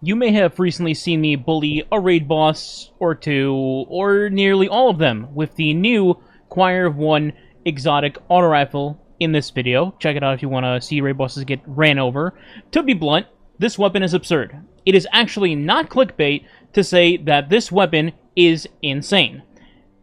You may have recently seen me bully a raid boss or two, or nearly all of them, with the new Choir of One exotic auto rifle in this video. Check it out if you want to see raid bosses get ran over. To be blunt, this weapon is absurd. It is actually not clickbait to say that this weapon is insane.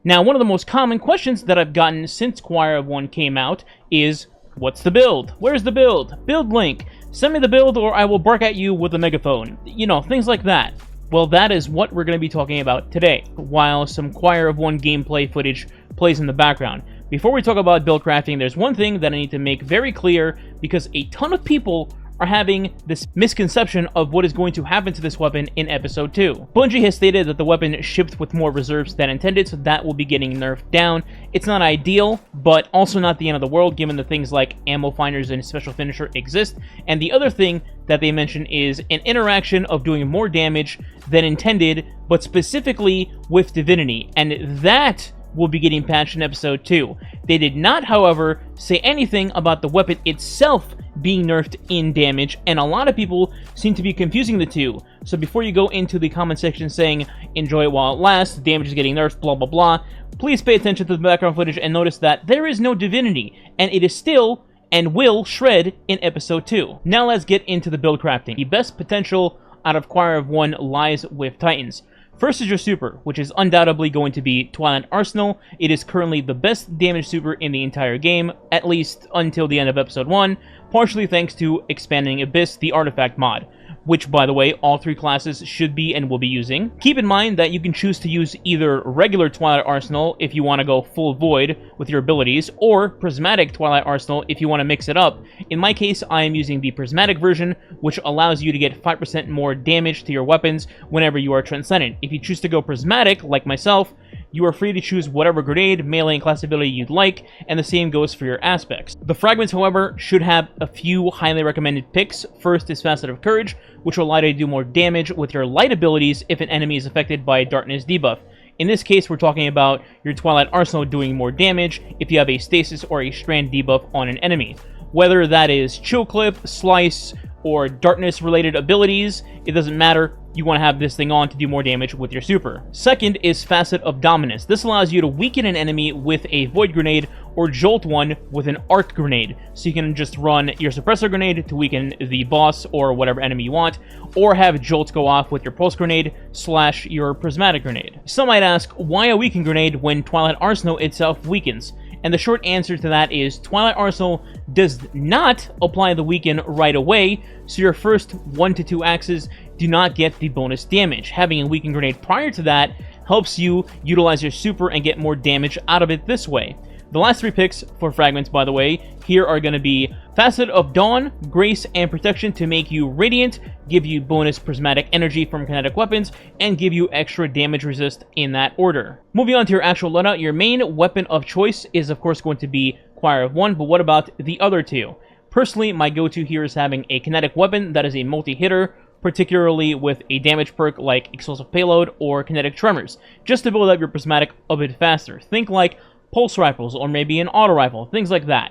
Now, one of the most common questions that I've gotten since Choir of One came out is, what's the build? Where's the build? Build link. Send me the build or I will bark at you with a megaphone. You know, things like that. Well, that is what we're going to be talking about today, while some Choir of One gameplay footage plays in the background. Before we talk about build crafting, there's one thing that I need to make very clear, because a ton of people are having this misconception of what is going to happen to this weapon in Episode 2. Bungie has stated that the weapon shipped with more reserves than intended, so that will be getting nerfed down. It's not ideal, but also not the end of the world, given that things like ammo finders and special finisher exist. And the other thing that they mention is an interaction of doing more damage than intended, but specifically with Divinity, and that will be getting patched in Episode 2. They did not, however, say anything about the weapon itself being nerfed in damage, and a lot of people seem to be confusing the two. So before you go into the comment section saying, enjoy it while it lasts, damage is getting nerfed, blah blah blah, please pay attention to the background footage and notice that there is no Divinity, and it is still and will shred in Episode 2. Now let's get into the build crafting. The best potential out of Choir of One lies with Titans. First is your super, which is undoubtedly going to be Twilight Arsenal. It is currently the best damage super in the entire game, at least until the end of Episode 1, partially thanks to Expanding Abyss, the artifact mod, which, by the way, all three classes should be and will be using. Keep in mind that you can choose to use either regular Twilight Arsenal if you want to go full void with your abilities, or Prismatic Twilight Arsenal if you want to mix it up. In my case, I am using the Prismatic version, which allows you to get 5% more damage to your weapons whenever you are Transcendent. If you choose to go Prismatic, like myself, you are free to choose whatever grenade, melee, and class ability you'd like, and the same goes for your aspects. The fragments, however, should have a few highly recommended picks. First is Facet of Courage, which will allow you to do more damage with your light abilities if an enemy is affected by a darkness debuff. In this case, we're talking about your Twilight Arsenal doing more damage if you have a stasis or a strand debuff on an enemy. Whether that is Chill Clip, Slice, or darkness-related abilities, it doesn't matter. You want to have this thing on to do more damage with your super. Second is Facet of Dominance. This allows you to weaken an enemy with a Void Grenade or jolt one with an Arc Grenade. So you can just run your Suppressor Grenade to weaken the boss or whatever enemy you want, or have Jolt go off with your Pulse Grenade / your Prismatic Grenade. Some might ask, why a Weaken Grenade when Twilight Arsenal itself weakens? And the short answer to that is Twilight Arsenal does not apply the weaken right away, so your first 1 to 2 axes do not get the bonus damage. Having a weaken grenade prior to that helps you utilize your super and get more damage out of it this way. The last 3 picks for fragments, by the way, here are going to be Facet of Dawn, Grace, and Protection to make you Radiant, give you bonus prismatic energy from kinetic weapons, and give you extra damage resist in that order. Moving on to your actual loadout, your main weapon of choice is of course going to be Choir of One, but what about the other two? Personally, my go-to here is having a kinetic weapon that is a multi-hitter, particularly with a damage perk like Explosive Payload or Kinetic Tremors, just to build up your prismatic a bit faster. Think like pulse rifles or maybe an auto rifle, things like that.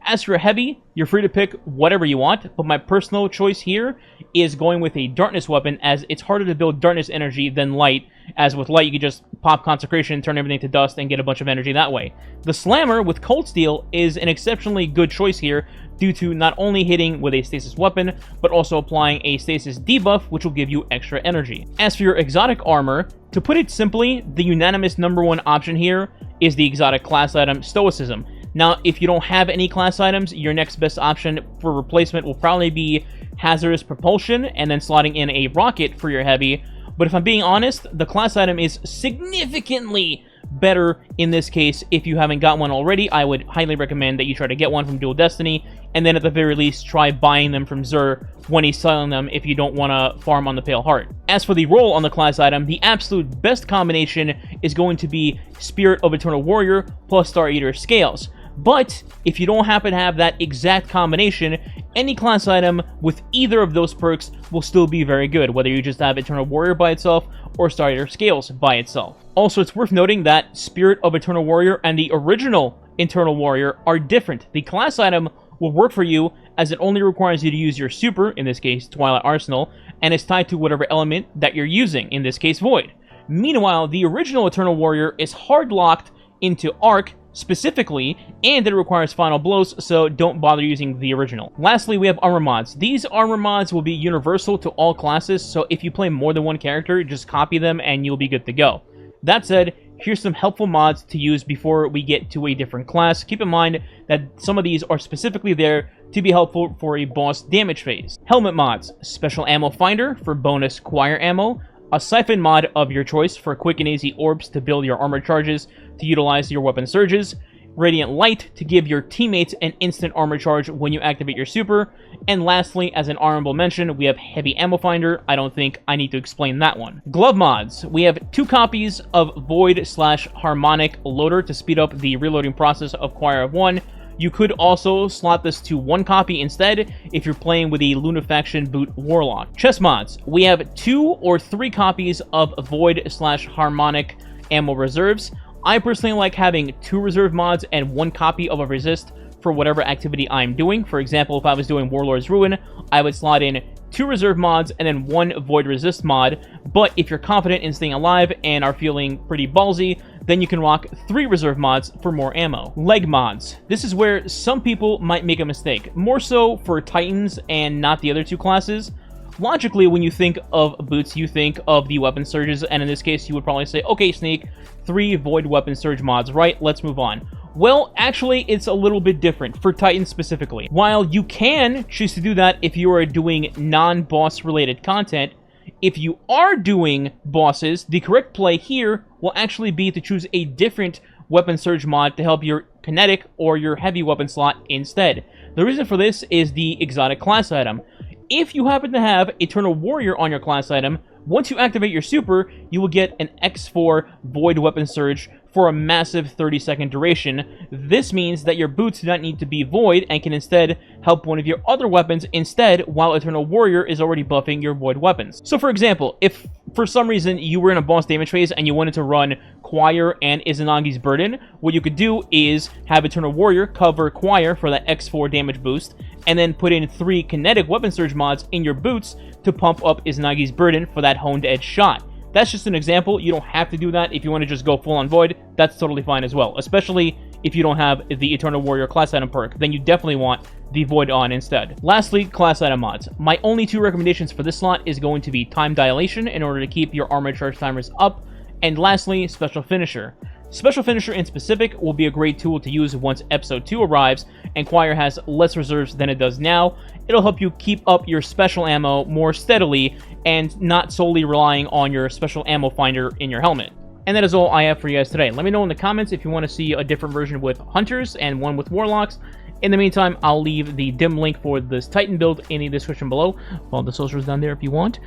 As for heavy, you're free to pick whatever you want, but my personal choice here is going with a darkness weapon, as it's harder to build darkness energy than light, as with light you can just pop consecration, turn everything to dust, and get a bunch of energy that way. The slammer with cold steel is an exceptionally good choice here, due to not only hitting with a stasis weapon, but also applying a stasis debuff, which will give you extra energy. As for your exotic armor, to put it simply, the unanimous #1 option here is the exotic class item Stoicism. Now, if you don't have any class items, your next best option for replacement will probably be Hazardous Propulsion, and then slotting in a rocket for your heavy. But if I'm being honest, the class item is significantly better in this case. If you haven't got one already, I would highly recommend that you try to get one from Dual Destiny, and then at the very least, try buying them from Xur when he's selling them if you don't want to farm on the Pale Heart. As for the roll on the class item, the absolute best combination is going to be Spirit of Eternal Warrior plus Star Eater Scales. But if you don't happen to have that exact combination, any class item with either of those perks will still be very good, whether you just have Eternal Warrior by itself or Star Eater Scales by itself. Also, it's worth noting that Spirit of Eternal Warrior and the original Eternal Warrior are different. The class item will work for you as it only requires you to use your super, in this case Twilight Arsenal, and is tied to whatever element that you're using, in this case Void. Meanwhile, the original Eternal Warrior is hard-locked into Arc, specifically, and it requires final blows, so don't bother using the original. Lastly, we have armor mods. These armor mods will be universal to all classes, so if you play more than one character, just copy them and you'll be good to go. That said, here's some helpful mods to use before we get to a different class. Keep in mind that some of these are specifically there to be helpful for a boss damage phase. Helmet mods: Special Ammo Finder for bonus choir ammo, a Siphon mod of your choice for quick and easy orbs to build your armor charges to utilize your weapon surges, Radiant Light to give your teammates an instant armor charge when you activate your super, and lastly, as an honorable mention, we have Heavy Ammo Finder. I don't think I need to explain that one. Glove mods: we have 2 copies of Void/Harmonic Loader to speed up the reloading process of Choir of 1. You could also slot this to 1 copy instead if you're playing with a Lunafaction Boot Warlock. Chest mods: we have 2 or 3 copies of Void/Harmonic Ammo Reserves. I personally like having 2 reserve mods and 1 copy of a resist for whatever activity I'm doing. For example, if I was doing Warlord's Ruin, I would slot in 2 reserve mods and then 1 Void Resist mod. But if you're confident in staying alive and are feeling pretty ballsy, then you can rock 3 reserve mods for more ammo. Leg mods: this is where some people might make a mistake, more so for Titans and not the other 2 classes. Logically, when you think of boots, you think of the weapon surges, and in this case, you would probably say, okay, Sneak, 3 Void Weapon Surge mods, right? Let's move on. Well, actually, it's a little bit different, for Titans specifically. While you can choose to do that if you are doing non-boss related content, if you are doing bosses, the correct play here will actually be to choose a different Weapon Surge mod to help your kinetic or your heavy weapon slot instead. The reason for this is the exotic class item. If you happen to have Eternal Warrior on your class item, once you activate your super, you will get an X4 Void Weapon Surge for a massive 30-second duration. This means that your boots do not need to be Void and can instead help one of your other weapons instead, while Eternal Warrior is already buffing your Void weapons. So for example, if for some reason you were in a boss damage phase and you wanted to run Choir and Izanagi's Burden, what you could do is have Eternal Warrior cover Choir for that X4 damage boost, and then put in 3 kinetic weapon surge mods in your boots to pump up Izanagi's Burden for that honed edge shot. That's just an example. You don't have to do that. If you want to just go full on Void, that's totally fine as well, especially if you don't have the Eternal Warrior class item perk, then you definitely want the Void on instead. Lastly, class item mods. My only 2 recommendations for this slot is going to be Time Dilation in order to keep your armor charge timers up, and lastly, Special Finisher. Special Finisher in specific will be a great tool to use once Episode 2 arrives and Choir has less reserves than it does now. It'll help you keep up your special ammo more steadily and not solely relying on your Special Ammo Finder in your helmet. And that is all I have for you guys today. Let me know in the comments if you want to see a different version with Hunters and one with Warlocks. In the meantime, I'll leave the dim link for this Titan build in the description below. Follow the socials down there if you want.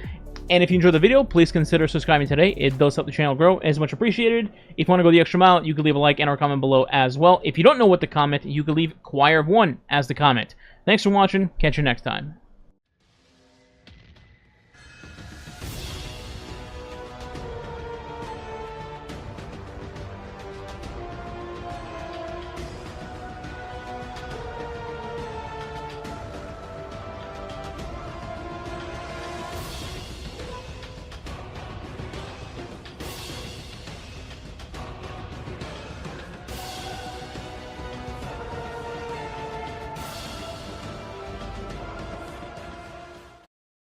And if you enjoyed the video, please consider subscribing today. It does help the channel grow and is much appreciated. If you want to go the extra mile, you can leave a like and or comment below as well. If you don't know what to comment, you can leave Choir of 1 as the comment. Thanks for watching. Catch you next time.